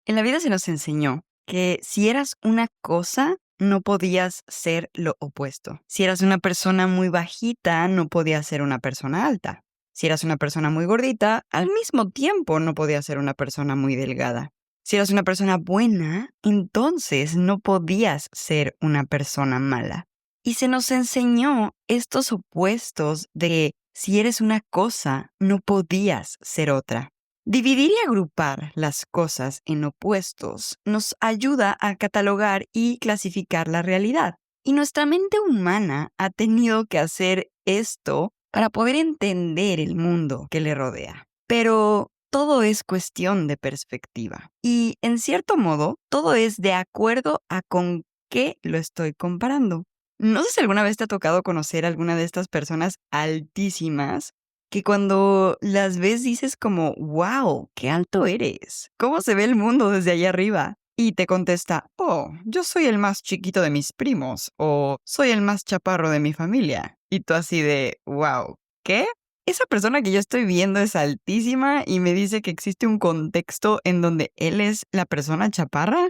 En la vida se nos enseñó que si eras una cosa, no podías ser lo opuesto. Si eras una persona muy bajita, no podías ser una persona alta. Si eras una persona muy gordita, al mismo tiempo no podías ser una persona muy delgada. Si eras una persona buena, entonces no podías ser una persona mala. Y se nos enseñó estos opuestos de si eres una cosa, no podías ser otra. Dividir y agrupar las cosas en opuestos nos ayuda a catalogar y clasificar la realidad. Y nuestra mente humana ha tenido que hacer esto para poder entender el mundo que le rodea. Pero todo es cuestión de perspectiva. Y en cierto modo, todo es de acuerdo a con qué lo estoy comparando. No sé si alguna vez te ha tocado conocer a alguna de estas personas altísimas que cuando las ves dices como, wow, qué alto eres. ¿Cómo se ve el mundo desde allá arriba? Y te contesta, oh, yo soy el más chiquito de mis primos o soy el más chaparro de mi familia. Y tú así de, wow, ¿qué? Esa persona que yo estoy viendo es altísima y me dice que existe un contexto en donde él es la persona chaparra.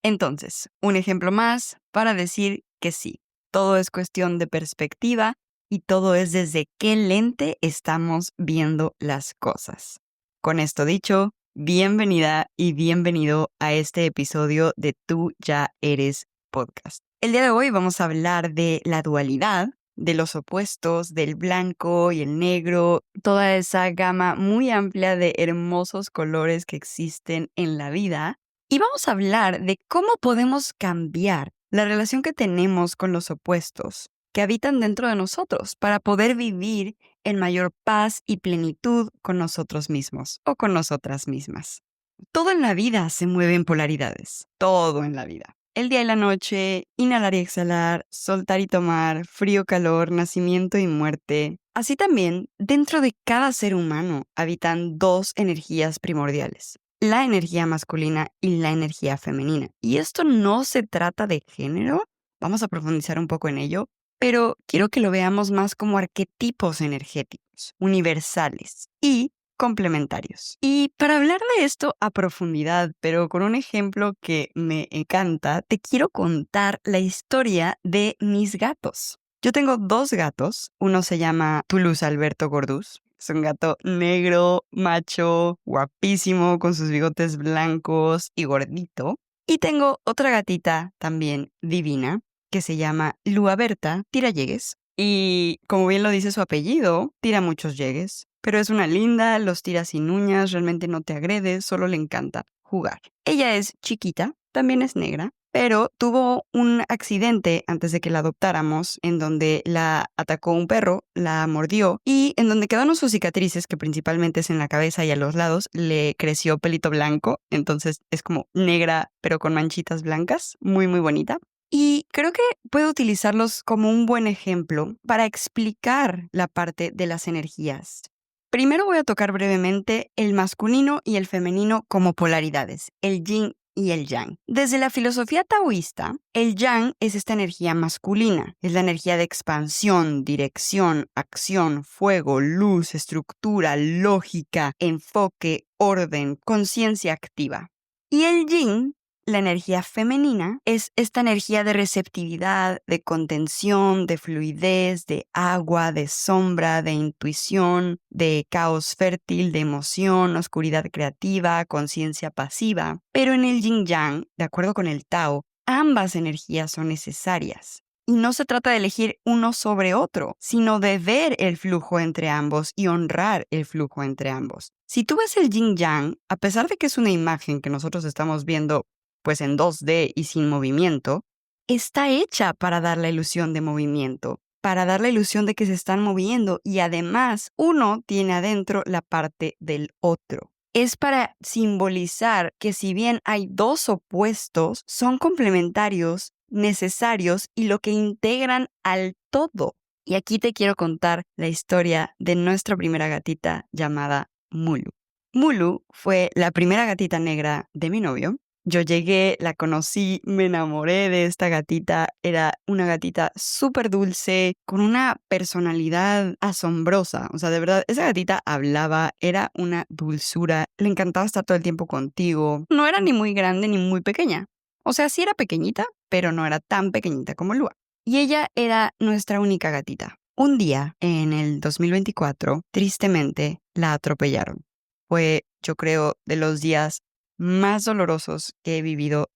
Entonces, un ejemplo más para decir que sí, todo es cuestión de perspectiva y todo es desde qué lente estamos viendo las cosas. Con esto dicho, bienvenida y bienvenido a este episodio de Tú ya eres podcast. El día de hoy vamos a hablar de la dualidad, de los opuestos, del blanco y el negro, toda esa gama muy amplia de hermosos colores que existen en la vida. Y vamos a hablar de cómo podemos cambiar la relación que tenemos con los opuestos que habitan dentro de nosotros para poder vivir en mayor paz y plenitud con nosotros mismos o con nosotras mismas. Todo en la vida se mueve en polaridades, todo en la vida. El día y la noche, inhalar y exhalar, soltar y tomar, frío, calor, nacimiento y muerte. Así también, dentro de cada ser humano habitan dos energías primordiales, la energía masculina y la energía femenina. Y esto no se trata de género, vamos a profundizar un poco en ello, pero quiero que lo veamos más como arquetipos energéticos, universales y complementarios. Y para hablar de esto a profundidad, pero con un ejemplo que me encanta, te quiero contar la historia de mis gatos. Yo tengo dos gatos, uno se llama Toulouse Alberto Gordús. Es un gato negro, macho, guapísimo, con sus bigotes blancos y gordito. Y tengo otra gatita también divina, que se llama Lua Berta Tira Llegues. Y como bien lo dice su apellido, tira muchos llegues. Pero es una linda, los tira sin uñas, realmente no te agrede, solo le encanta jugar. Ella es chiquita, también es negra, pero tuvo un accidente antes de que la adoptáramos, en donde la atacó un perro, la mordió y en donde quedaron sus cicatrices, que principalmente es en la cabeza y a los lados, le creció pelito blanco, entonces es como negra pero con manchitas blancas, muy muy bonita. Y creo que puedo utilizarlos como un buen ejemplo para explicar la parte de las energías. Primero voy a tocar brevemente el masculino y el femenino como polaridades, el yin y el yang. Desde la filosofía taoísta, el yang es esta energía masculina, es la energía de expansión, dirección, acción, fuego, luz, estructura, lógica, enfoque, orden, conciencia activa. Y el yin, la energía femenina, es esta energía de receptividad, de contención, de fluidez, de agua, de sombra, de intuición, de caos fértil, de emoción, oscuridad creativa, conciencia pasiva. Pero en el yin yang, de acuerdo con el Tao, ambas energías son necesarias. Y no se trata de elegir uno sobre otro, sino de ver el flujo entre ambos y honrar el flujo entre ambos. Si tú ves el yin yang, a pesar de que es una imagen que nosotros estamos viendo pues en 2D y sin movimiento, está hecha para dar la ilusión de movimiento, para dar la ilusión de que se están moviendo y además uno tiene adentro la parte del otro. Es para simbolizar que si bien hay dos opuestos, son complementarios, necesarios y lo que integran al todo. Y aquí te quiero contar la historia de nuestra primera gatita llamada Mulu. Mulu fue la primera gatita negra de mi novio. Yo llegué, la conocí, me enamoré de esta gatita. Era una gatita súper dulce, con una personalidad asombrosa. O sea, de verdad, esa gatita hablaba, era una dulzura. Le encantaba estar todo el tiempo contigo. No era ni muy grande ni muy pequeña. O sea, sí era pequeñita, pero no era tan pequeñita como Lua. Y ella era nuestra única gatita. Un día, en el 2024, tristemente, la atropellaron. Fue, yo creo, de los días más dolorosos que he vivido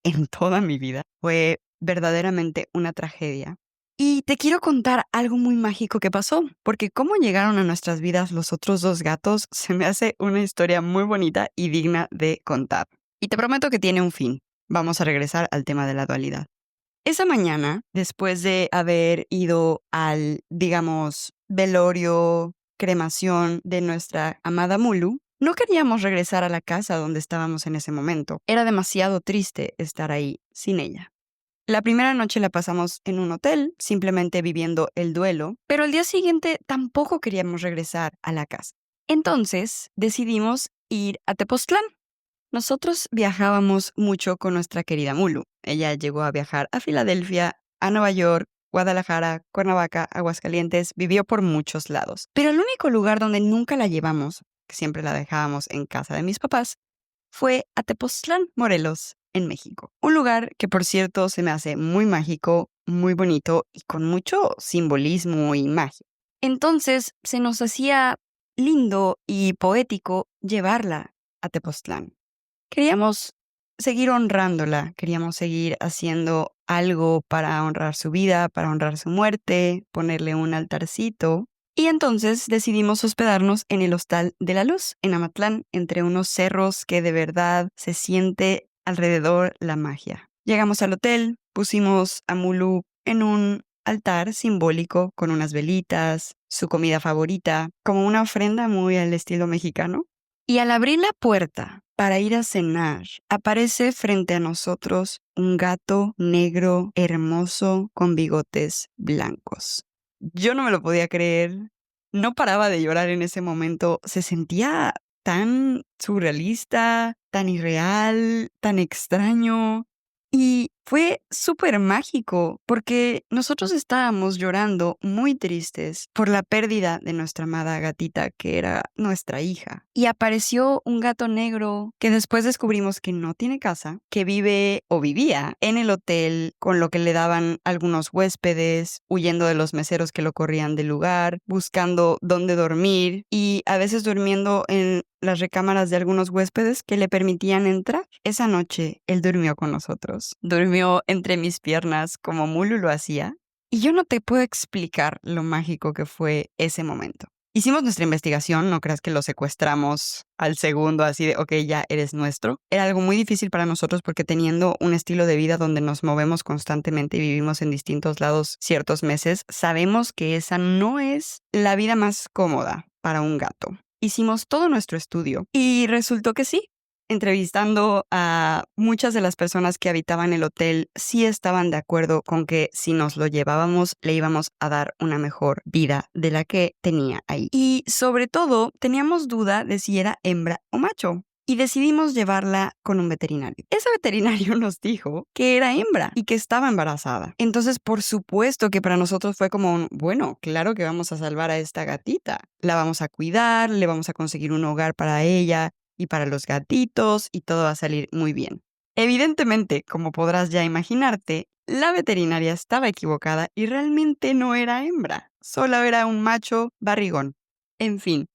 en toda mi vida. Fue verdaderamente una tragedia. Y te quiero contar algo muy mágico que pasó, porque cómo llegaron a nuestras vidas los otros dos gatos se me hace una historia muy bonita y digna de contar. Y te prometo que tiene un fin. Vamos a regresar al tema de la dualidad. Esa mañana, después de haber ido al, digamos, velorio, cremación de nuestra amada Mulu, no queríamos regresar a la casa donde estábamos en ese momento. Era demasiado triste estar ahí sin ella. La primera noche la pasamos en un hotel, simplemente viviendo el duelo, pero al día siguiente tampoco queríamos regresar a la casa. Entonces decidimos ir a Tepoztlán. Nosotros viajábamos mucho con nuestra querida Mulu. Ella llegó a viajar a Filadelfia, a Nueva York, Guadalajara, Cuernavaca, Aguascalientes, vivió por muchos lados. Pero el único lugar donde nunca la llevamos, que siempre la dejábamos en casa de mis papás, fue a Tepoztlán, Morelos, en México. Un lugar que, por cierto, se me hace muy mágico, muy bonito y con mucho simbolismo y magia. Entonces, se nos hacía lindo y poético llevarla a Tepoztlán. Queríamos seguir honrándola, queríamos seguir haciendo algo para honrar su vida, para honrar su muerte, ponerle un altarcito. Y entonces decidimos hospedarnos en el Hostal de la Luz, en Amatlán, entre unos cerros que de verdad se siente alrededor la magia. Llegamos al hotel, pusimos a Mulu en un altar simbólico con unas velitas, su comida favorita, como una ofrenda muy al estilo mexicano. Y al abrir la puerta para ir a cenar, aparece frente a nosotros un gato negro, hermoso, con bigotes blancos. Yo no me lo podía creer. No paraba de llorar en ese momento. Se sentía tan surrealista, tan irreal, tan extraño. Y fue súper mágico porque nosotros estábamos llorando muy tristes por la pérdida de nuestra amada gatita que era nuestra hija. Y apareció un gato negro que después descubrimos que no tiene casa, que vive o vivía en el hotel con lo que le daban algunos huéspedes, huyendo de los meseros que lo corrían del lugar, buscando dónde dormir y a veces durmiendo en las recámaras de algunos huéspedes que le permitían entrar. Esa noche él durmió con nosotros. Durmió entre mis piernas como Mulu lo hacía. Y yo no te puedo explicar lo mágico que fue ese momento. Hicimos nuestra investigación, no creas que lo secuestramos al segundo así de, ok, ya eres nuestro. Era algo muy difícil para nosotros porque teniendo un estilo de vida donde nos movemos constantemente y vivimos en distintos lados ciertos meses, sabemos que esa no es la vida más cómoda para un gato. Hicimos todo nuestro estudio y resultó que sí. Entrevistando a muchas de las personas que habitaban el hotel, sí estaban de acuerdo con que si nos lo llevábamos, le íbamos a dar una mejor vida de la que tenía ahí. Y sobre todo, teníamos duda de si era hembra o macho. Y decidimos llevarla con un veterinario. Ese veterinario nos dijo que era hembra y que estaba embarazada. Entonces, por supuesto que para nosotros fue como, bueno, claro que vamos a salvar a esta gatita. La vamos a cuidar, le vamos a conseguir un hogar para ella y para los gatitos y todo va a salir muy bien. Evidentemente, como podrás ya imaginarte, la veterinaria estaba equivocada y realmente no era hembra, solo era un macho barrigón. En fin,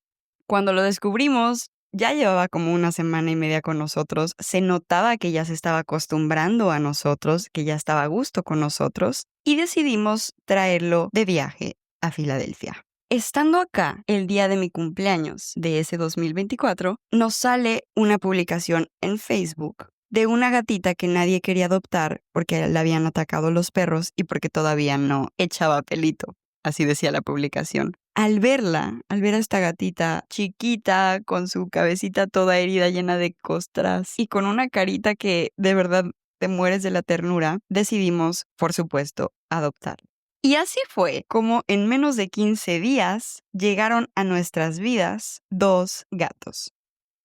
cuando lo descubrimos, ya llevaba como una semana y media con nosotros, se notaba que ya se estaba acostumbrando a nosotros, que ya estaba a gusto con nosotros, y decidimos traerlo de viaje a Filadelfia. Estando acá, el día de mi cumpleaños de ese 2024, nos sale una publicación en Facebook de una gatita que nadie quería adoptar porque la habían atacado los perros y porque todavía no echaba pelito. Así decía la publicación. Al verla, al ver a esta gatita chiquita, con su cabecita toda herida, llena de costras y con una carita que de verdad te mueres de la ternura, decidimos, por supuesto, adoptarla. Y así fue como en menos de 15 días llegaron a nuestras vidas dos gatos.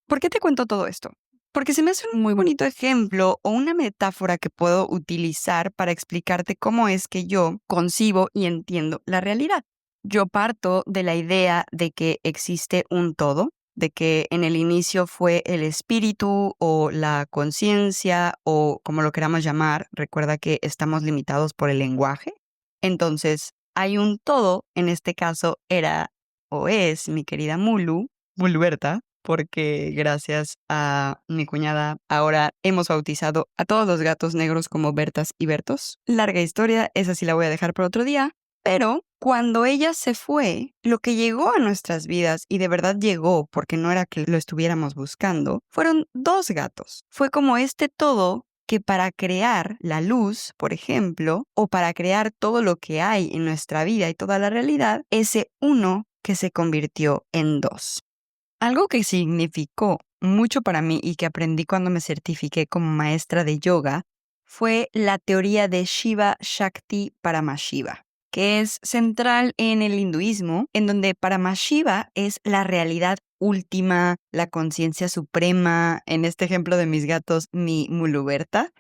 ¿Por qué te cuento todo esto? Porque se me hace un muy bonito ejemplo o una metáfora que puedo utilizar para explicarte cómo es que yo concibo y entiendo la realidad. Yo parto de la idea de que existe un todo, de que en el inicio fue el espíritu o la conciencia o como lo queramos llamar. Recuerda que estamos limitados por el lenguaje. Entonces, hay un todo, en este caso era o es mi querida Muluberta, porque gracias a mi cuñada ahora hemos bautizado a todos los gatos negros como Bertas y Bertos. Larga historia, esa sí la voy a dejar por otro día, pero cuando ella se fue, lo que llegó a nuestras vidas, y de verdad llegó porque no era que lo estuviéramos buscando, fueron dos gatos. Fue como este todo que para crear la luz, por ejemplo, o para crear todo lo que hay en nuestra vida y toda la realidad, ese uno que se convirtió en dos. Algo que significó mucho para mí y que aprendí cuando me certifiqué como maestra de yoga fue la teoría de Shiva Shakti Paramashiva, que es central en el hinduismo, en donde Paramashiva es la realidad última, la conciencia suprema, en este ejemplo de mis gatos, mi Muluberta,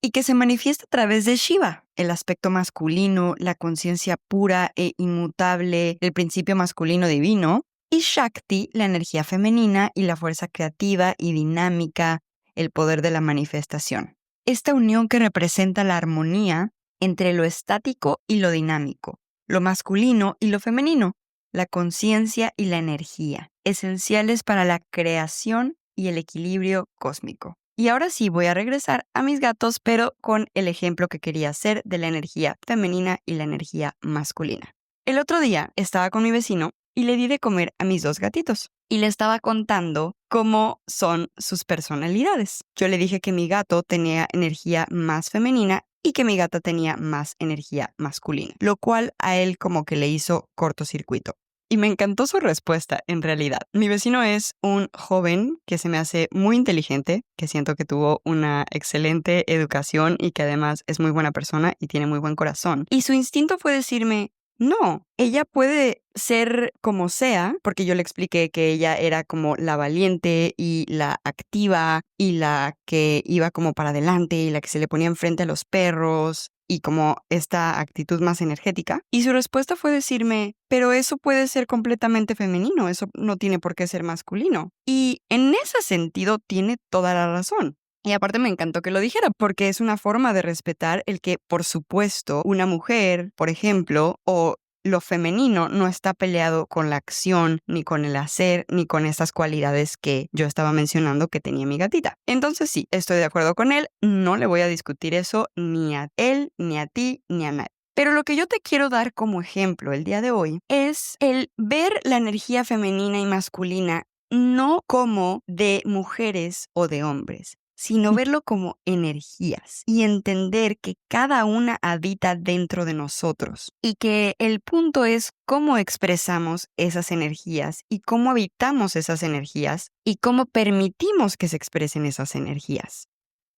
y que se manifiesta a través de Shiva, el aspecto masculino, la conciencia pura e inmutable, el principio masculino divino, y Shakti, la energía femenina y la fuerza creativa y dinámica, el poder de la manifestación. Esta unión que representa la armonía entre lo estático y lo dinámico, lo masculino y lo femenino, la conciencia y la energía, esenciales para la creación y el equilibrio cósmico. Y ahora sí voy a regresar a mis gatos, pero con el ejemplo que quería hacer de la energía femenina y la energía masculina. El otro día estaba con mi vecino y le di de comer a mis dos gatitos. Y le estaba contando cómo son sus personalidades. Yo le dije que mi gato tenía energía más femenina y que mi gata tenía más energía masculina, lo cual a él como que le hizo cortocircuito. Y me encantó su respuesta, en realidad. Mi vecino es un joven que se me hace muy inteligente, que siento que tuvo una excelente educación y que además es muy buena persona y tiene muy buen corazón. Y su instinto fue decirme, no, ella puede ser como sea, porque yo le expliqué que ella era como la valiente y la activa y la que iba como para adelante y la que se le ponía enfrente a los perros y como esta actitud más energética. Y su respuesta fue decirme, pero eso puede ser completamente femenino, eso no tiene por qué ser masculino. Y en ese sentido tiene toda la razón. Y aparte me encantó que lo dijera, porque es una forma de respetar el que, por supuesto, una mujer, por ejemplo, o lo femenino no está peleado con la acción, ni con el hacer, ni con esas cualidades que yo estaba mencionando que tenía mi gatita. Entonces sí, estoy de acuerdo con él, no le voy a discutir eso ni a él, ni a ti, ni a nadie. Pero lo que yo te quiero dar como ejemplo el día de hoy es el ver la energía femenina y masculina no como de mujeres o de hombres, sino verlo como energías y entender que cada una habita dentro de nosotros y que el punto es cómo expresamos esas energías y cómo habitamos esas energías y cómo permitimos que se expresen esas energías.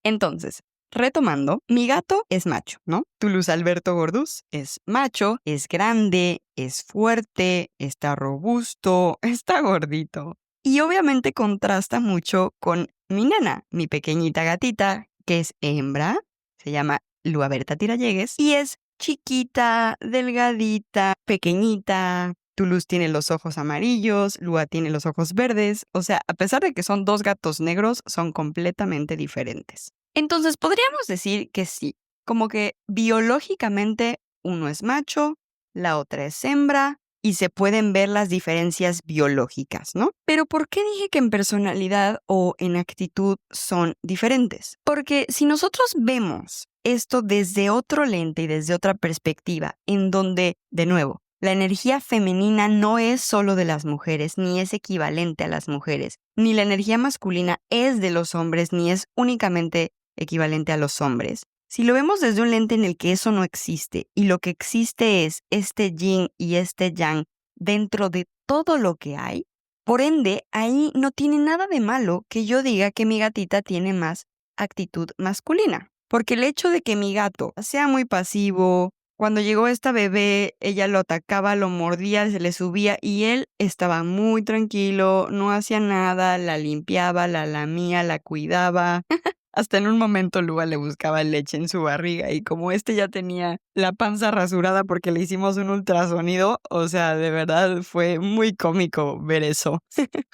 Entonces, retomando, mi gato es macho, ¿no? Toulouse Alberto Gordus es macho, es grande, es fuerte, está robusto, está gordito. Y obviamente contrasta mucho con mi nena, mi pequeñita gatita, que es hembra, se llama Lua Berta Tirallegues, y es chiquita, delgadita, pequeñita. Toulouse tiene los ojos amarillos, Lua tiene los ojos verdes, o sea, a pesar de que son dos gatos negros, son completamente diferentes. Entonces podríamos decir que sí, como que biológicamente uno es macho, la otra es hembra, y se pueden ver las diferencias biológicas, ¿no? Pero ¿por qué dije que en personalidad o en actitud son diferentes? Porque si nosotros vemos esto desde otro lente y desde otra perspectiva, en donde, de nuevo, la energía femenina no es solo de las mujeres, ni es equivalente a las mujeres, ni la energía masculina es de los hombres, ni es únicamente equivalente a los hombres. Si lo vemos desde un lente en el que eso no existe y lo que existe es este yin y este yang dentro de todo lo que hay, por ende, ahí no tiene nada de malo que yo diga que mi gatita tiene más actitud masculina. Porque el hecho de que mi gato sea muy pasivo, Cuando llegó esta bebé, ella lo atacaba, lo mordía, se le subía y él estaba muy tranquilo, no hacía nada, la limpiaba, la lamía, la cuidaba. Hasta en un momento Lua le buscaba leche en su barriga y como ya tenía la panza rasurada porque le hicimos un ultrasonido, o sea, de verdad fue muy cómico ver eso.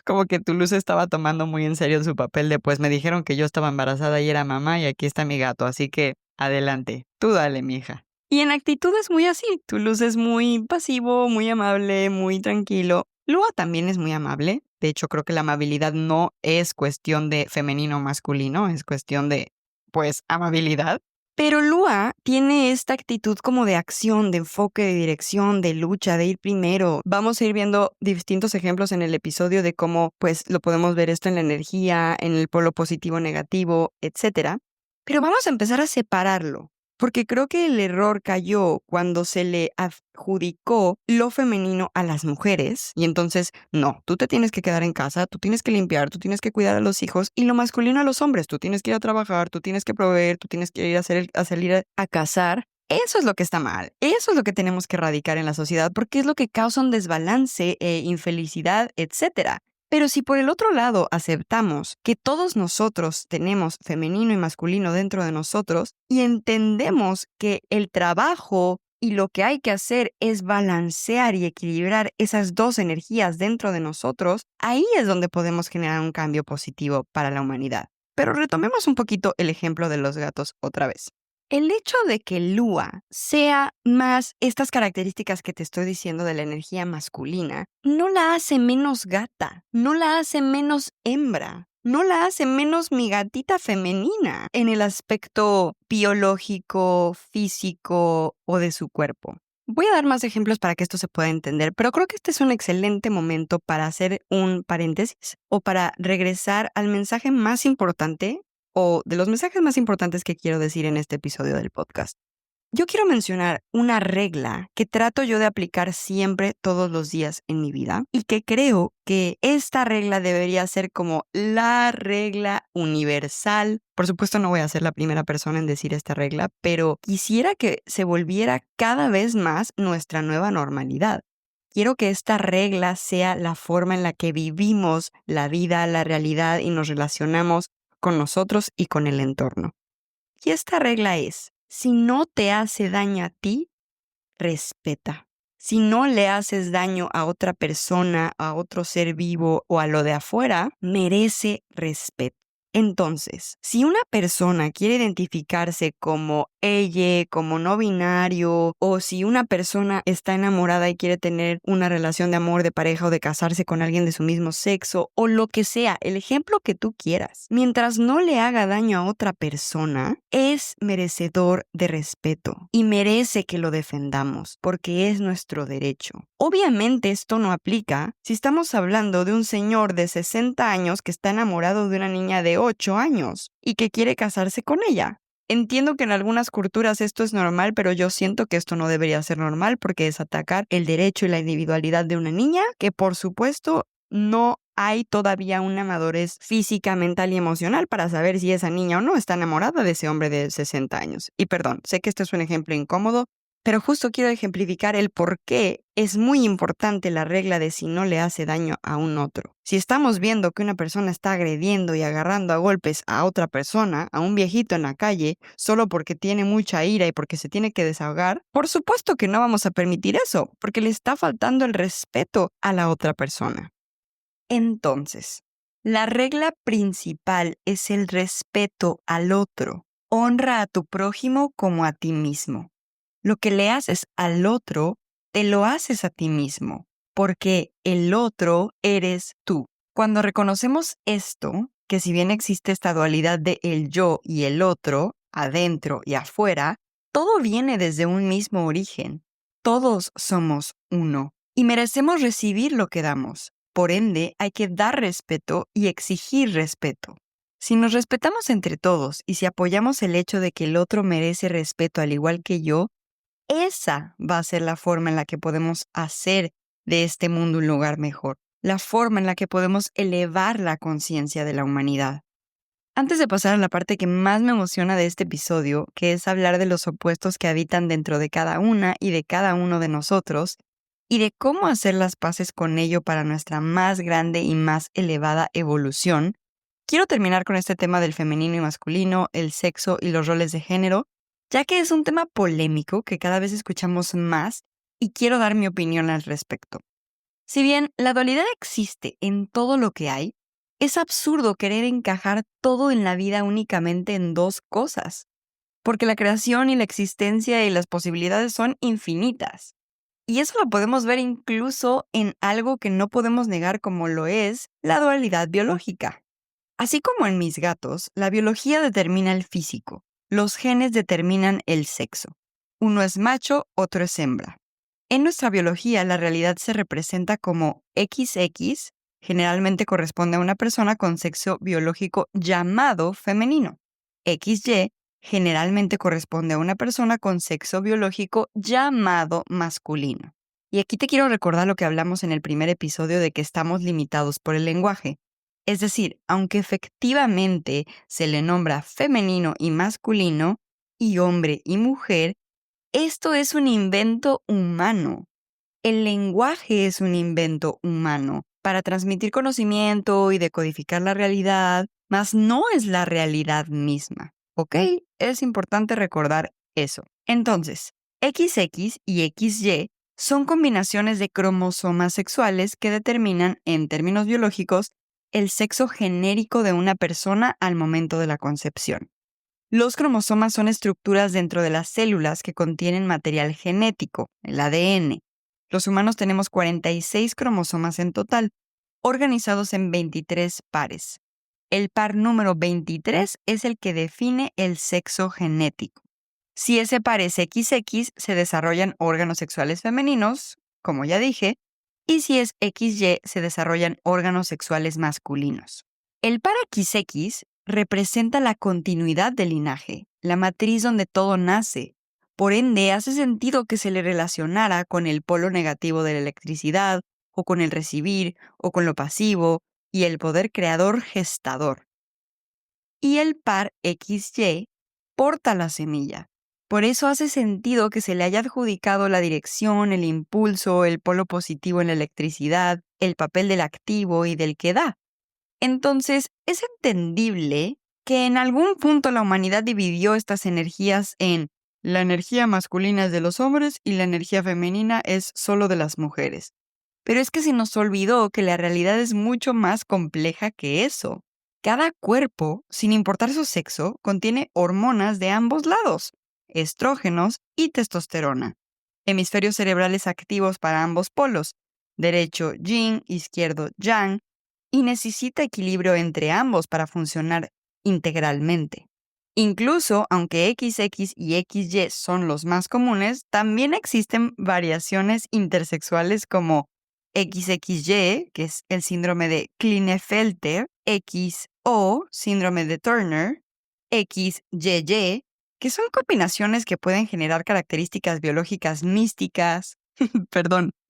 Como que Toulouse estaba tomando muy en serio su papel de pues me dijeron que yo estaba embarazada y era mamá y aquí está mi gato, así que adelante, tú dale, mija. Y en actitud es muy así. Toulouse es muy pasivo, muy amable, muy tranquilo. Lua también es muy amable. De hecho, creo que la amabilidad no es cuestión de femenino o masculino, es cuestión de, pues, amabilidad. Pero Lua tiene esta actitud como de acción, de enfoque, de dirección, de lucha, de ir primero. Vamos a ir viendo distintos ejemplos en el episodio de cómo, pues, lo podemos ver esto en la energía, en el polo positivo, negativo, etcétera. Pero vamos a empezar a separarlo. Porque creo que el error cayó cuando se le adjudicó lo femenino a las mujeres. Y entonces, no, tú te tienes que quedar en casa, tú tienes que limpiar, tú tienes que cuidar a los hijos. Y lo masculino a los hombres, tú tienes que ir a trabajar, tú tienes que proveer, tú tienes que ir a salir a cazar. Eso es lo que está mal. Eso es lo que tenemos que erradicar en la sociedad porque es lo que causa un desbalance, infelicidad, etcétera. Pero si por el otro lado aceptamos que todos nosotros tenemos femenino y masculino dentro de nosotros y entendemos que el trabajo y lo que hay que hacer es balancear y equilibrar esas dos energías dentro de nosotros, ahí es donde podemos generar un cambio positivo para la humanidad. Pero retomemos un poquito el ejemplo de los gatos otra vez. El hecho de que Lua sea más estas características que te estoy diciendo de la energía masculina, no la hace menos gata, no la hace menos hembra, no la hace menos mi gatita femenina en el aspecto biológico, físico o de su cuerpo. Voy a dar más ejemplos para que esto se pueda entender, pero creo que este es un excelente momento para hacer un paréntesis o para regresar al mensaje más importante o de los mensajes más importantes que quiero decir en este episodio del podcast. Yo quiero mencionar una regla que trato yo de aplicar siempre todos los días en mi vida y que creo que esta regla debería ser como la regla universal. Por supuesto no voy a ser la primera persona en decir esta regla, pero quisiera que se volviera cada vez más nuestra nueva normalidad. Quiero que esta regla sea la forma en la que vivimos la vida, la realidad y nos relacionamos con nosotros y con el entorno. Y esta regla es, si no te hace daño a ti, respeta. Si no le haces daño a otra persona, a otro ser vivo o a lo de afuera, merece respeto. Entonces, si una persona quiere identificarse como ella, como no binario, o si una persona está enamorada y quiere tener una relación de amor, de pareja o de casarse con alguien de su mismo sexo, o lo que sea, el ejemplo que tú quieras, mientras no le haga daño a otra persona, es merecedor de respeto y merece que lo defendamos, porque es nuestro derecho. Obviamente esto no aplica si estamos hablando de un señor de 60 años que está enamorado de una niña de 8 años y que quiere casarse con ella. Entiendo que en algunas culturas esto es normal, pero yo siento que esto no debería ser normal porque es atacar el derecho y la individualidad de una niña que, por supuesto, no hay todavía una madurez física, mental y emocional para saber si esa niña o no está enamorada de ese hombre de 60 años. Y perdón, sé que este es un ejemplo incómodo, pero justo quiero ejemplificar el por qué es muy importante la regla de si no le hace daño a un otro. Si estamos viendo que una persona está agrediendo y agarrando a golpes a otra persona, a un viejito en la calle, solo porque tiene mucha ira y porque se tiene que desahogar, por supuesto que no vamos a permitir eso, porque le está faltando el respeto a la otra persona. Entonces, la regla principal es el respeto al otro. Honra a tu prójimo como a ti mismo. Lo que le haces al otro, te lo haces a ti mismo, porque el otro eres tú. Cuando reconocemos esto, que si bien existe esta dualidad de el yo y el otro, adentro y afuera, todo viene desde un mismo origen. Todos somos uno y merecemos recibir lo que damos. Por ende, hay que dar respeto y exigir respeto. Si nos respetamos entre todos y si apoyamos el hecho de que el otro merece respeto al igual que yo, esa va a ser la forma en la que podemos hacer de este mundo un lugar mejor, la forma en la que podemos elevar la conciencia de la humanidad. Antes de pasar a la parte que más me emociona de este episodio, que es hablar de los opuestos que habitan dentro de cada una y de cada uno de nosotros, y de cómo hacer las paces con ello para nuestra más grande y más elevada evolución, quiero terminar con este tema del femenino y masculino, el sexo y los roles de género, ya que es un tema polémico que cada vez escuchamos más y quiero dar mi opinión al respecto. Si bien la dualidad existe en todo lo que hay, es absurdo querer encajar todo en la vida únicamente en dos cosas, porque la creación y la existencia y las posibilidades son infinitas. Y eso lo podemos ver incluso en algo que no podemos negar como lo es la dualidad biológica. Así como en mis gatos, la biología determina el físico, los genes determinan el sexo. Uno es macho, otro es hembra. En nuestra biología, la realidad se representa como XX, generalmente corresponde a una persona con sexo biológico llamado femenino. XY generalmente corresponde a una persona con sexo biológico llamado masculino. Y aquí te quiero recordar lo que hablamos en el primer episodio de que estamos limitados por el lenguaje. Es decir, aunque efectivamente se le nombra femenino y masculino, y hombre y mujer, esto es un invento humano. El lenguaje es un invento humano para transmitir conocimiento y decodificar la realidad, mas no es la realidad misma. ¿Ok? Es importante recordar eso. Entonces, XX y XY son combinaciones de cromosomas sexuales que determinan, en términos biológicos, el sexo genérico de una persona al momento de la concepción. Los cromosomas son estructuras dentro de las células que contienen material genético, el ADN. Los humanos tenemos 46 cromosomas en total, organizados en 23 pares. El par número 23 es el que define el sexo genético. Si ese par es XX, se desarrollan órganos sexuales femeninos, como ya dije, y si es XY, se desarrollan órganos sexuales masculinos. El par XX representa la continuidad del linaje, la matriz donde todo nace. Por ende, hace sentido que se le relacionara con el polo negativo de la electricidad, o con el recibir, o con lo pasivo, y el poder creador gestador. Y el par XY porta la semilla. Por eso hace sentido que se le haya adjudicado la dirección, el impulso, el polo positivo en la electricidad, el papel del activo y del que da. Entonces, es entendible que en algún punto la humanidad dividió estas energías en la energía masculina es de los hombres y la energía femenina es solo de las mujeres. Pero es que se nos olvidó que la realidad es mucho más compleja que eso. Cada cuerpo, sin importar su sexo, contiene hormonas de ambos lados, estrógenos y testosterona, hemisferios cerebrales activos para ambos polos, derecho yin, izquierdo yang, y necesita equilibrio entre ambos para funcionar integralmente. Incluso, aunque XX y XY son los más comunes, también existen variaciones intersexuales como XXY, que es el síndrome de Klinefelter, XO, síndrome de Turner, XYY, que son combinaciones que pueden generar características biológicas místicas,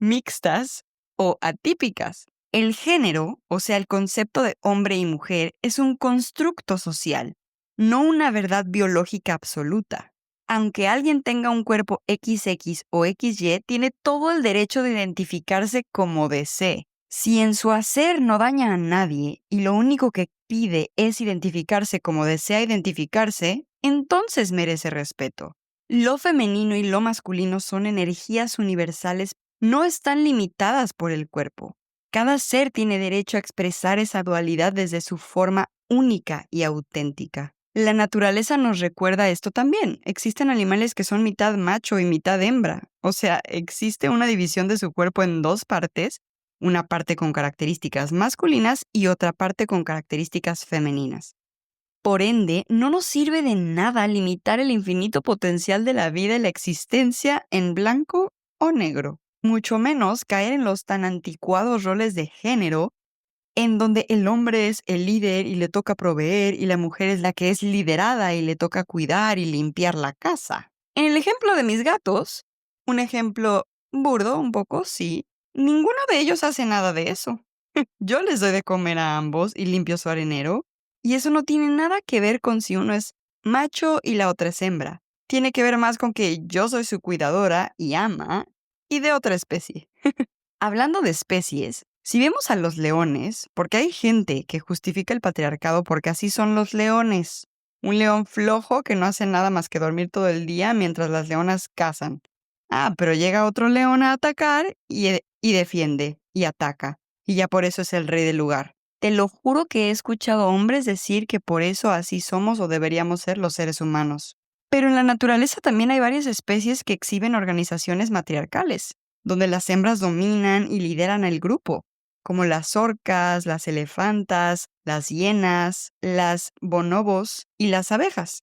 mixtas o atípicas. El género, o sea, el concepto de hombre y mujer, es un constructo social, no una verdad biológica absoluta. Aunque alguien tenga un cuerpo XX o XY, tiene todo el derecho de identificarse como desee. Si en su hacer no daña a nadie y lo único que pide es identificarse como desea identificarse, entonces merece respeto. Lo femenino y lo masculino son energías universales, no están limitadas por el cuerpo. Cada ser tiene derecho a expresar esa dualidad desde su forma única y auténtica. La naturaleza nos recuerda esto también. Existen animales que son mitad macho y mitad hembra. O sea, existe una división de su cuerpo en dos partes, una parte con características masculinas y otra parte con características femeninas. Por ende, no nos sirve de nada limitar el infinito potencial de la vida y la existencia en blanco o negro. Mucho menos caer en los tan anticuados roles de género en donde el hombre es el líder y le toca proveer y la mujer es la que es liderada y le toca cuidar y limpiar la casa. En el ejemplo de mis gatos, un ejemplo burdo un poco, sí, ninguno de ellos hace nada de eso. Yo les doy de comer a ambos y limpio su arenero, Y eso no tiene nada que ver con si uno es macho y la otra es hembra. Tiene que ver más con que yo soy su cuidadora y ama y de otra especie. Hablando de especies, si vemos a los leones, porque hay gente que justifica el patriarcado porque así son los leones. Un león flojo que no hace nada más que dormir todo el día mientras las leonas cazan. Ah, pero llega otro león a atacar y defiende y ataca. Y ya por eso es el rey del lugar. Te lo juro que he escuchado hombres decir que por eso así somos o deberíamos ser los seres humanos. Pero en la naturaleza también hay varias especies que exhiben organizaciones matriarcales donde las hembras dominan y lideran el grupo, como las orcas, las elefantas, las hienas, las bonobos y las abejas.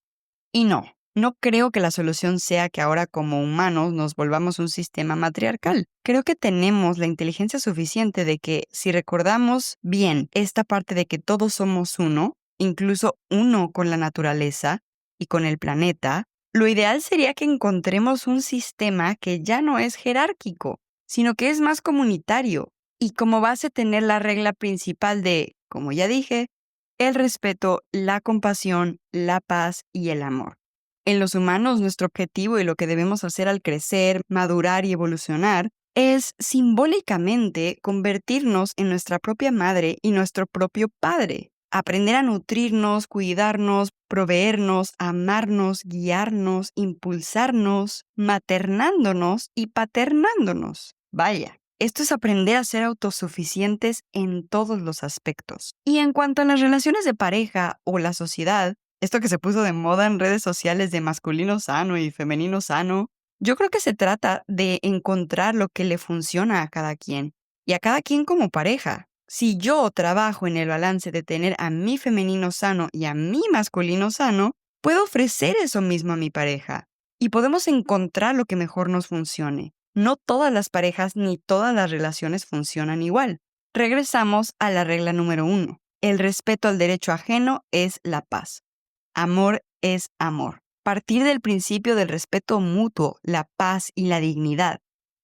Y no creo que la solución sea que ahora como humanos nos volvamos un sistema matriarcal. Creo que tenemos la inteligencia suficiente de que si recordamos bien esta parte de que todos somos uno, incluso uno con la naturaleza y con el planeta, lo ideal sería que encontremos un sistema que ya no es jerárquico, sino que es más comunitario y como base tener la regla principal de, como ya dije, el respeto, la compasión, la paz y el amor. En los humanos, nuestro objetivo y lo que debemos hacer al crecer, madurar y evolucionar es simbólicamente convertirnos en nuestra propia madre y nuestro propio padre. Aprender a nutrirnos, cuidarnos, proveernos, amarnos, guiarnos, impulsarnos, maternándonos y paternándonos. Vaya, esto es aprender a ser autosuficientes en todos los aspectos. Y en cuanto a las relaciones de pareja o la sociedad, esto que se puso de moda en redes sociales de masculino sano y femenino sano, yo creo que se trata de encontrar lo que le funciona a cada quien y a cada quien como pareja. Si yo trabajo en el balance de tener a mi femenino sano y a mi masculino sano, puedo ofrecer eso mismo a mi pareja y podemos encontrar lo que mejor nos funcione. No todas las parejas ni todas las relaciones funcionan igual. Regresamos a la regla número 1. El respeto al derecho ajeno es la paz. Amor es amor. Partir del principio del respeto mutuo, la paz y la dignidad.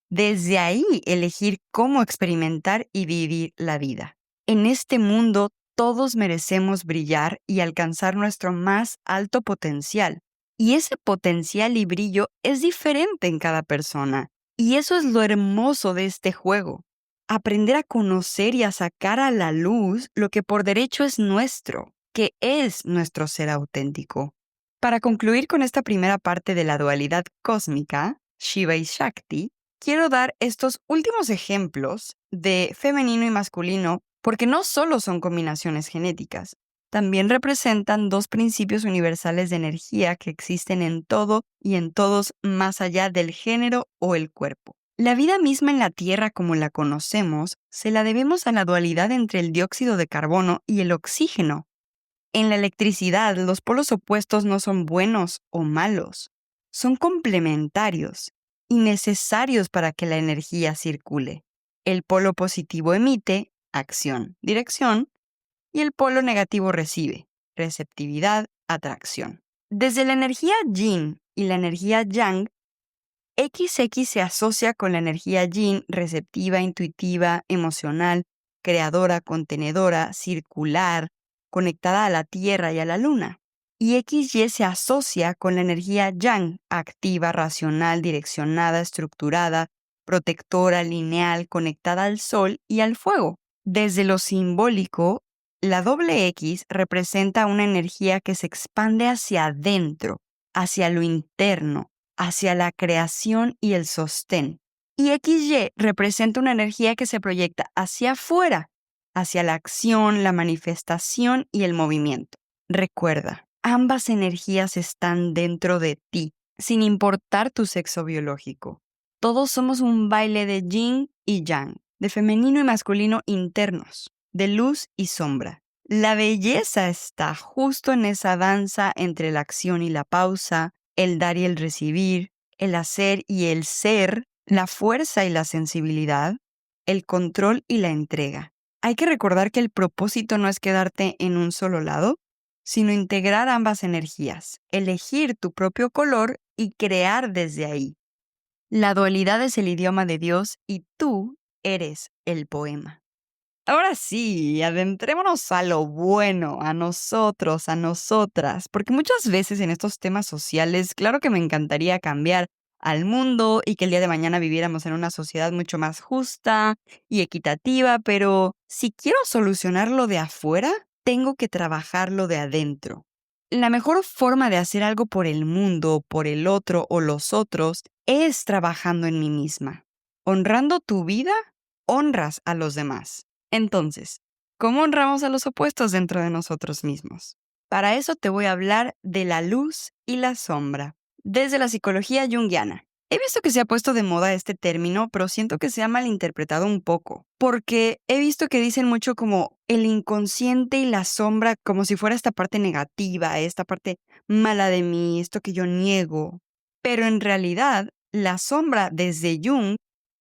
Desde ahí elegir cómo experimentar y vivir la vida. En este mundo todos merecemos brillar y alcanzar nuestro más alto potencial. Y ese potencial y brillo es diferente en cada persona. Y eso es lo hermoso de este juego. Aprender a conocer y a sacar a la luz lo que por derecho es nuestro, que es nuestro ser auténtico. Para concluir con esta primera parte de la dualidad cósmica, Shiva y Shakti, quiero dar estos últimos ejemplos de femenino y masculino porque no solo son combinaciones genéticas, también representan dos principios universales de energía que existen en todo y en todos más allá del género o el cuerpo. La vida misma en la Tierra como la conocemos se la debemos a la dualidad entre el dióxido de carbono y el oxígeno. En la electricidad, los polos opuestos no son buenos o malos, son complementarios y necesarios para que la energía circule. El polo positivo emite, acción, dirección, y el polo negativo recibe, receptividad, atracción. Desde la energía yin y la energía yang, XX se asocia con la energía yin, receptiva, intuitiva, emocional, creadora, contenedora, circular, conectada a la Tierra y a la Luna. Y XY se asocia con la energía yang, activa, racional, direccionada, estructurada, protectora, lineal, conectada al Sol y al fuego. Desde lo simbólico, la doble X representa una energía que se expande hacia adentro, hacia lo interno, hacia la creación y el sostén. Y XY representa una energía que se proyecta hacia afuera, hacia la acción, la manifestación y el movimiento. Recuerda, ambas energías están dentro de ti, sin importar tu sexo biológico. Todos somos un baile de yin y yang, de femenino y masculino internos, de luz y sombra. La belleza está justo en esa danza entre la acción y la pausa, el dar y el recibir, el hacer y el ser, la fuerza y la sensibilidad, el control y la entrega. Hay que recordar que el propósito no es quedarte en un solo lado, sino integrar ambas energías, elegir tu propio color y crear desde ahí. La dualidad es el idioma de Dios y tú eres el poema. Ahora sí, adentrémonos a lo bueno, a nosotros, a nosotras, porque muchas veces en estos temas sociales, claro que me encantaría cambiar al mundo y que el día de mañana viviéramos en una sociedad mucho más justa y equitativa, pero si quiero solucionarlo de afuera, tengo que trabajarlo de adentro. La mejor forma de hacer algo por el mundo, por el otro o los otros es trabajando en mí misma. Honrando tu vida, honras a los demás. Entonces, ¿cómo honramos a los opuestos dentro de nosotros mismos? Para eso te voy a hablar de la luz y la sombra, desde la psicología junguiana. He visto que se ha puesto de moda este término, pero siento que se ha malinterpretado un poco, porque he visto que dicen mucho como el inconsciente y la sombra, como si fuera esta parte negativa, esta parte mala de mí, esto que yo niego. Pero en realidad, la sombra desde Jung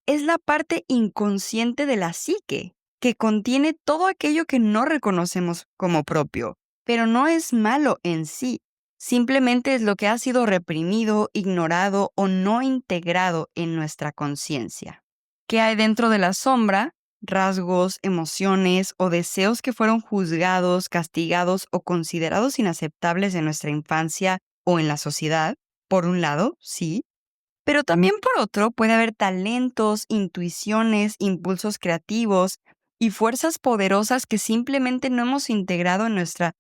es la parte inconsciente de la psique, que contiene todo aquello que no reconocemos como propio, pero no es malo en sí, simplemente es lo que ha sido reprimido, ignorado o no integrado en nuestra conciencia. ¿Qué hay dentro de la sombra? Rasgos, emociones o deseos que fueron juzgados, castigados o considerados inaceptables en nuestra infancia o en la sociedad. Por un lado, sí, pero también por otro puede haber talentos, intuiciones, impulsos creativos y fuerzas poderosas que simplemente no hemos integrado en nuestra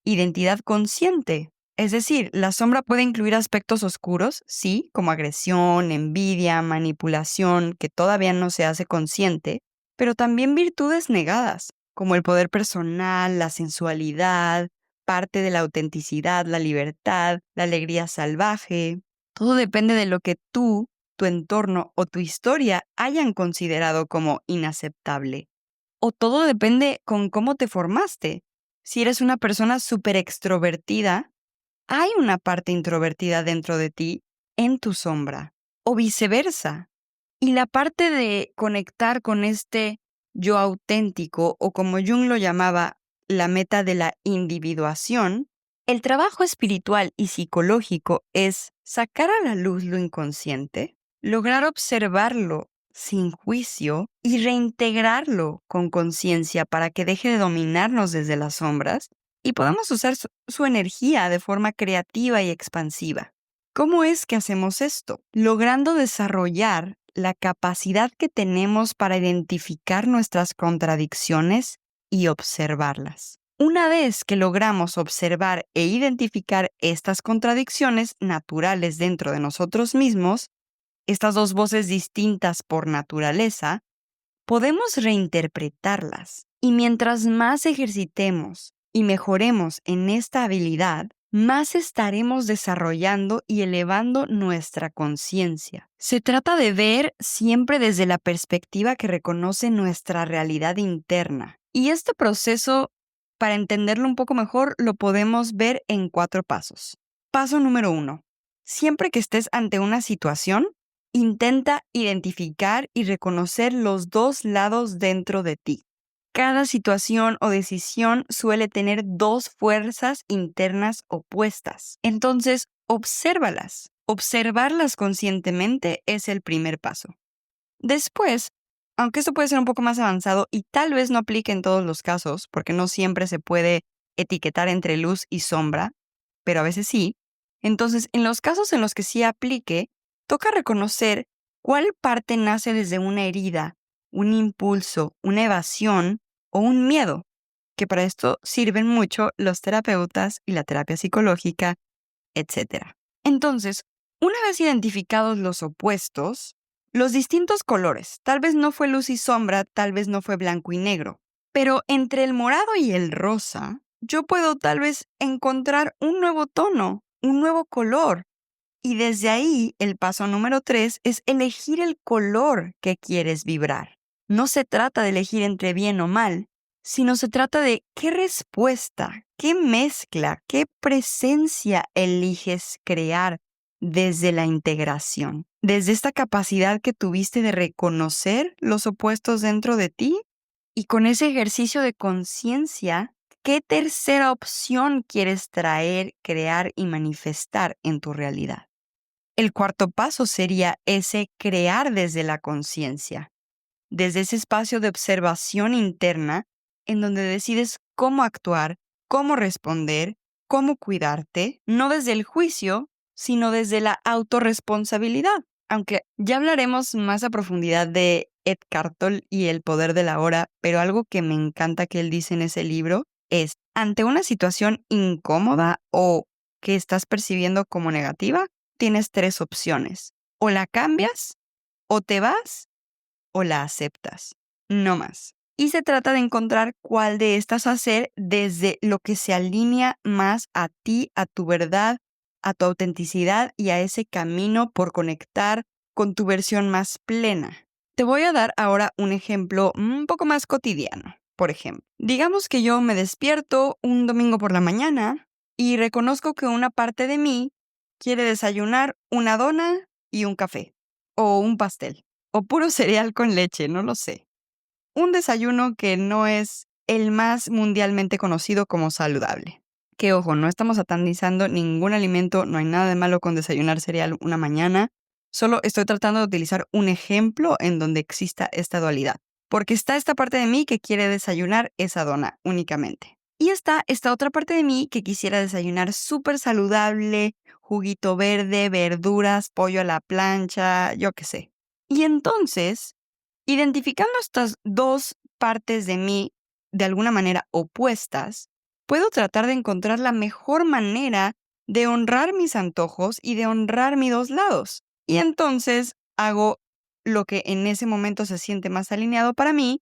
identidad consciente. Es decir, la sombra puede incluir aspectos oscuros, sí, como agresión, envidia, manipulación, que todavía no se hace consciente, pero también virtudes negadas, como el poder personal, la sensualidad, parte de la autenticidad, la libertad, la alegría salvaje. Todo depende de lo que tú, tu entorno o tu historia hayan considerado como inaceptable. O todo depende con cómo te formaste. Si eres una persona súper extrovertida, hay una parte introvertida dentro de ti en tu sombra. O viceversa. Y la parte de conectar con este yo auténtico, o como Jung lo llamaba, la meta de la individuación, el trabajo espiritual y psicológico es sacar a la luz lo inconsciente, lograr observarlo sin juicio y reintegrarlo con conciencia para que deje de dominarnos desde las sombras y podamos usar su energía de forma creativa y expansiva. ¿Cómo es que hacemos esto? Logrando desarrollar la capacidad que tenemos para identificar nuestras contradicciones y observarlas. Una vez que logramos observar e identificar estas contradicciones naturales dentro de nosotros mismos, estas dos voces distintas por naturaleza, podemos reinterpretarlas. Y mientras más ejercitemos y mejoremos en esta habilidad, más estaremos desarrollando y elevando nuestra conciencia. Se trata de ver siempre desde la perspectiva que reconoce nuestra realidad interna. Y este proceso, para entenderlo un poco mejor, lo podemos ver en 4 pasos. Paso número 1. Siempre que estés ante una situación, intenta identificar y reconocer los dos lados dentro de ti. Cada situación o decisión suele tener dos fuerzas internas opuestas. Entonces, obsérvalas. Observarlas conscientemente es el primer paso. Después, aunque esto puede ser un poco más avanzado y tal vez no aplique en todos los casos, porque no siempre se puede etiquetar entre luz y sombra, pero a veces sí, entonces en los casos en los que sí aplique, toca reconocer cuál parte nace desde una herida, un impulso, una evasión o un miedo, que para esto sirven mucho los terapeutas y la terapia psicológica, etcétera. Entonces, una vez identificados los opuestos, los distintos colores, tal vez no fue luz y sombra, tal vez no fue blanco y negro, pero entre el morado y el rosa, yo puedo tal vez encontrar un nuevo tono, un nuevo color. Y desde ahí, el paso número 3 es elegir el color que quieres vibrar. No se trata de elegir entre bien o mal, sino se trata de qué respuesta, qué mezcla, qué presencia eliges crear desde la integración, desde esta capacidad que tuviste de reconocer los opuestos dentro de ti y con ese ejercicio de conciencia, ¿qué tercera opción quieres traer, crear y manifestar en tu realidad? El cuarto paso sería ese crear desde la conciencia. desde ese espacio de observación interna en donde decides cómo actuar, cómo responder, cómo cuidarte, no desde el juicio, sino desde la autorresponsabilidad. Aunque ya hablaremos más a profundidad de Ed Cartol y el poder de la hora, pero algo que me encanta que él dice en ese libro es, ante una situación incómoda o que estás percibiendo como negativa, tienes 3 opciones. O la cambias, o te vas, o la aceptas. No más. Y se trata de encontrar cuál de estas hacer desde lo que se alinea más a ti, a tu verdad, a tu autenticidad y a ese camino por conectar con tu versión más plena. Te voy a dar ahora un ejemplo un poco más cotidiano. Por ejemplo, digamos que yo me despierto un domingo por la mañana y reconozco que una parte de mí quiere desayunar una dona y un café, o un pastel, o puro cereal con leche, no lo sé. Un desayuno que no es el más mundialmente conocido como saludable. Que ojo, no estamos satanizando ningún alimento, no hay nada de malo con desayunar cereal una mañana. Solo estoy tratando de utilizar un ejemplo en donde exista esta dualidad. Porque está esta parte de mí que quiere desayunar esa dona únicamente. Y está esta otra parte de mí que quisiera desayunar súper saludable, juguito verde, verduras, pollo a la plancha, yo qué sé. Y entonces, identificando estas 2 partes de mí de alguna manera opuestas, puedo tratar de encontrar la mejor manera de honrar mis antojos y de honrar mis 2 lados. Y entonces hago lo que en ese momento se siente más alineado para mí,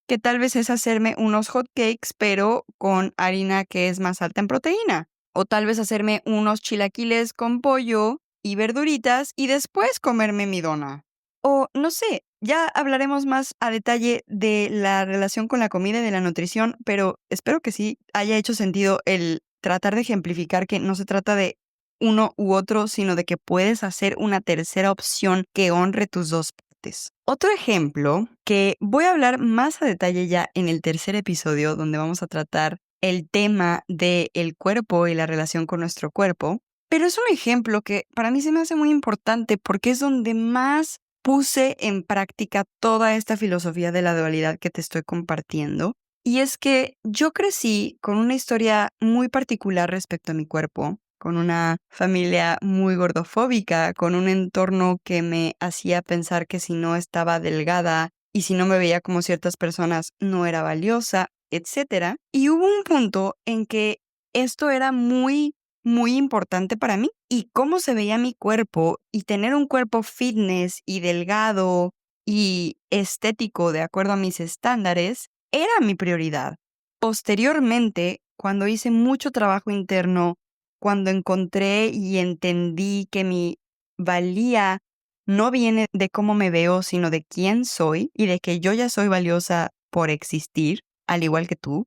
que tal vez es hacerme unos hot cakes, pero con harina que es más alta en proteína. O tal vez hacerme unos chilaquiles con pollo y verduritas y después comerme mi dona. O no sé, ya hablaremos más a detalle de la relación con la comida y de la nutrición, pero espero que sí haya hecho sentido el tratar de ejemplificar que no se trata de uno u otro, sino de que puedes hacer una tercera opción que honre tus 2 partes. Otro ejemplo que voy a hablar más a detalle ya en el tercer episodio, donde vamos a tratar el tema del cuerpo y la relación con nuestro cuerpo, pero es un ejemplo que para mí se me hace muy importante porque es donde más puse en práctica toda esta filosofía de la dualidad que te estoy compartiendo. Y es que yo crecí con una historia muy particular respecto a mi cuerpo, con una familia muy gordofóbica, con un entorno que me hacía pensar que si no estaba delgada y si no me veía como ciertas personas no era valiosa, etcétera. Y hubo un punto en que esto era muy importante para mí y cómo se veía mi cuerpo y tener un cuerpo fitness y delgado y estético de acuerdo a mis estándares era mi prioridad. Posteriormente, cuando hice mucho trabajo interno, cuando encontré y entendí que mi valía no viene de cómo me veo, sino de quién soy y de que yo ya soy valiosa por existir, al igual que tú.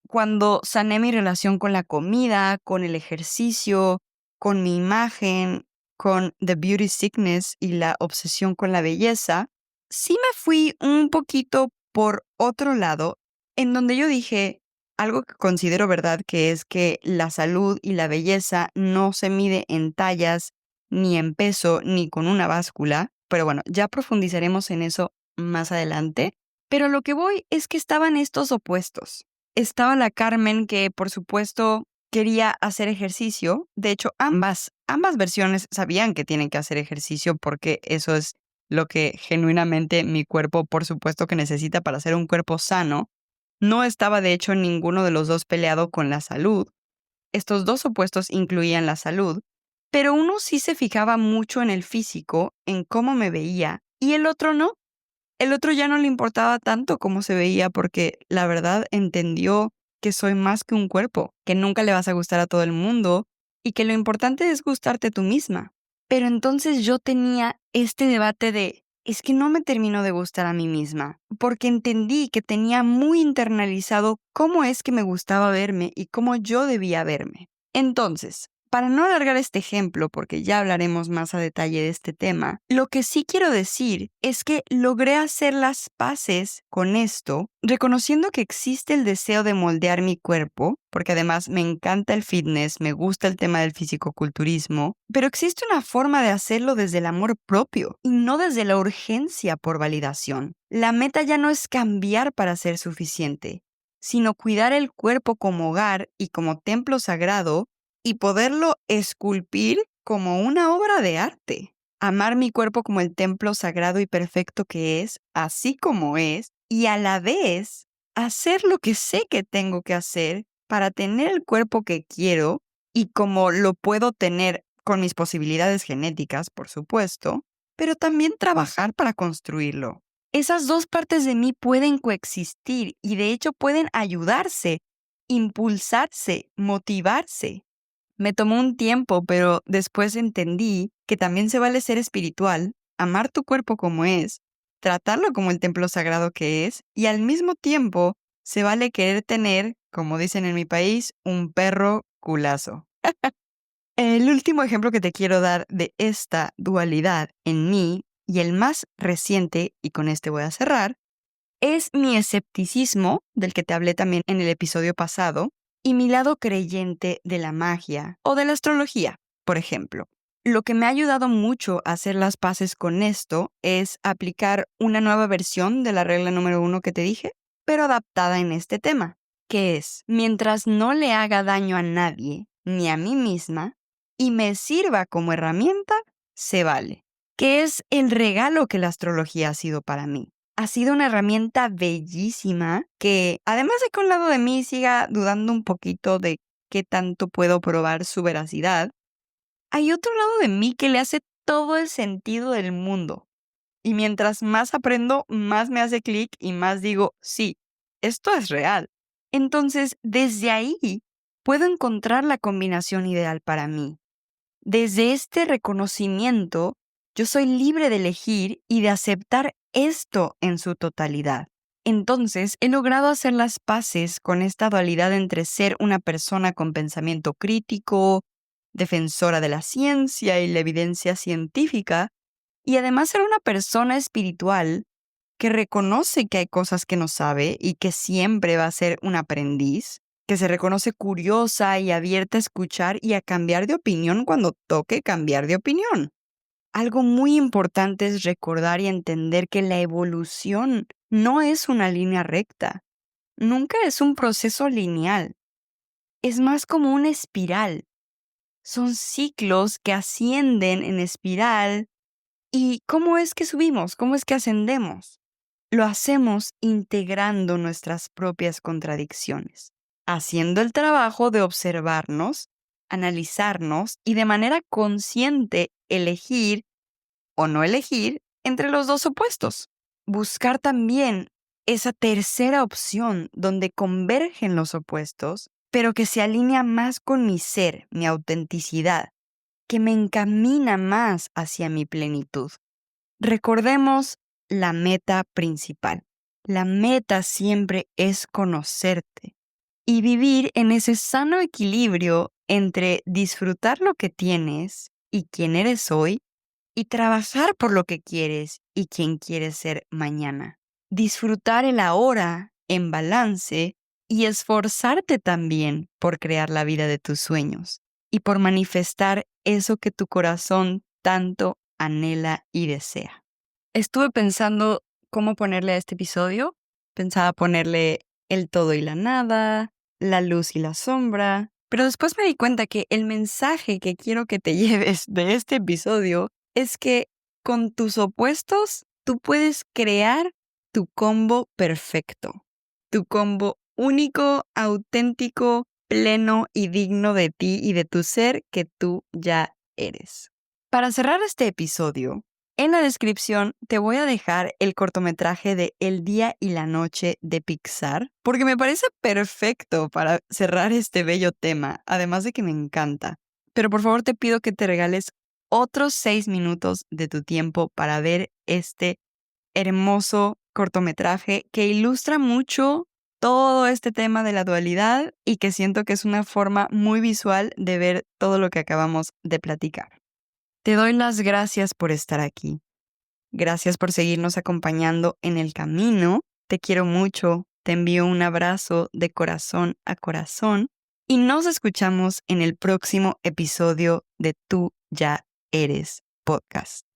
Cuando sané mi relación con la comida, con el ejercicio, con mi imagen, con the beauty sickness y la obsesión con la belleza, sí me fui un poquito por otro lado, en donde yo dije algo que considero verdad, que es que la salud y la belleza no se mide en tallas, ni en peso, ni con una báscula, pero bueno, ya profundizaremos en eso más adelante. Pero lo que voy es que estaban estos opuestos. Estaba la Carmen que, por supuesto, quería hacer ejercicio. De hecho, ambas versiones sabían que tienen que hacer ejercicio porque eso es lo que genuinamente mi cuerpo, por supuesto, que necesita para ser un cuerpo sano. No estaba, de hecho, ninguno de los 2 peleado con la salud. Estos 2 opuestos incluían la salud, pero uno sí se fijaba mucho en el físico, en cómo me veía, y el otro no. El otro ya no le importaba tanto cómo se veía porque la verdad entendió que soy más que un cuerpo, que nunca le vas a gustar a todo el mundo y que lo importante es gustarte tú misma. Pero entonces yo tenía este debate de, es que no me terminó de gustar a mí misma, porque entendí que tenía muy internalizado cómo es que me gustaba verme y cómo yo debía verme. Entonces, para no alargar este ejemplo, porque ya hablaremos más a detalle de este tema, lo que sí quiero decir es que logré hacer las paces con esto, reconociendo que existe el deseo de moldear mi cuerpo, porque además me encanta el fitness, me gusta el tema del fisicoculturismo, pero existe una forma de hacerlo desde el amor propio y no desde la urgencia por validación. La meta ya no es cambiar para ser suficiente, sino cuidar el cuerpo como hogar y como templo sagrado y poderlo esculpir como una obra de arte. Amar mi cuerpo como el templo sagrado y perfecto que es, así como es, y a la vez hacer lo que sé que tengo que hacer para tener el cuerpo que quiero y como lo puedo tener con mis posibilidades genéticas, por supuesto, pero también trabajar para construirlo. Esas dos partes de mí pueden coexistir y de hecho pueden ayudarse, impulsarse, motivarse. Me tomó un tiempo, pero después entendí que también se vale ser espiritual, amar tu cuerpo como es, tratarlo como el templo sagrado que es, y al mismo tiempo se vale querer tener, como dicen en mi país, un perro culazo. El último ejemplo que te quiero dar de esta dualidad en mí, y el más reciente, y con este voy a cerrar, es mi escepticismo, del que te hablé también en el episodio pasado, y mi lado creyente de la magia o de la astrología, por ejemplo. Lo que me ha ayudado mucho a hacer las paces con esto es aplicar una nueva versión de la regla número 1 que te dije, pero adaptada en este tema, que es, mientras no le haga daño a nadie, ni a mí misma, y me sirva como herramienta, se vale. Que es el regalo que la astrología ha sido para mí. Ha sido una herramienta bellísima que, además de que un lado de mí siga dudando un poquito de qué tanto puedo probar su veracidad, hay otro lado de mí que le hace todo el sentido del mundo. Y mientras más aprendo, más me hace clic y más digo, sí, esto es real. Entonces, desde ahí, puedo encontrar la combinación ideal para mí. Desde este reconocimiento, yo soy libre de elegir y de aceptar esto en su totalidad. Entonces, he logrado hacer las paces con esta dualidad entre ser una persona con pensamiento crítico, defensora de la ciencia y la evidencia científica, y además ser una persona espiritual que reconoce que hay cosas que no sabe y que siempre va a ser un aprendiz, que se reconoce curiosa y abierta a escuchar y a cambiar de opinión cuando toque cambiar de opinión. Algo muy importante es recordar y entender que la evolución no es una línea recta, nunca es un proceso lineal, es más como una espiral. Son ciclos que ascienden en espiral. ¿Y cómo es que subimos? ¿Cómo es que ascendemos? Lo hacemos integrando nuestras propias contradicciones, haciendo el trabajo de observarnos, analizarnos y de manera consciente elegir o no elegir entre los dos opuestos. Buscar también esa tercera opción donde convergen los opuestos, pero que se alinea más con mi ser, mi autenticidad, que me encamina más hacia mi plenitud. Recordemos la meta principal. La meta siempre es conocerte y vivir en ese sano equilibrio entre disfrutar lo que tienes y quién eres hoy y trabajar por lo que quieres y quién quieres ser mañana. Disfrutar el ahora en balance y esforzarte también por crear la vida de tus sueños y por manifestar eso que tu corazón tanto anhela y desea. Estuve pensando cómo ponerle a este episodio. Pensaba ponerle el todo y la nada, la luz y la sombra, pero después me di cuenta que el mensaje que quiero que te lleves de este episodio es que con tus opuestos tú puedes crear tu combo perfecto, tu combo único, auténtico, pleno y digno de ti y de tu ser que tú ya eres. Para cerrar este episodio, en la descripción te voy a dejar el cortometraje de El día y la noche de Pixar, porque me parece perfecto para cerrar este bello tema, además de que me encanta. Pero por favor te pido que te regales otros 6 minutos de tu tiempo para ver este hermoso cortometraje que ilustra mucho todo este tema de la dualidad y que siento que es una forma muy visual de ver todo lo que acabamos de platicar. Te doy las gracias por estar aquí. Gracias por seguirnos acompañando en el camino. Te quiero mucho. Te envío un abrazo de corazón a corazón y nos escuchamos en el próximo episodio de Tú ya eres podcast.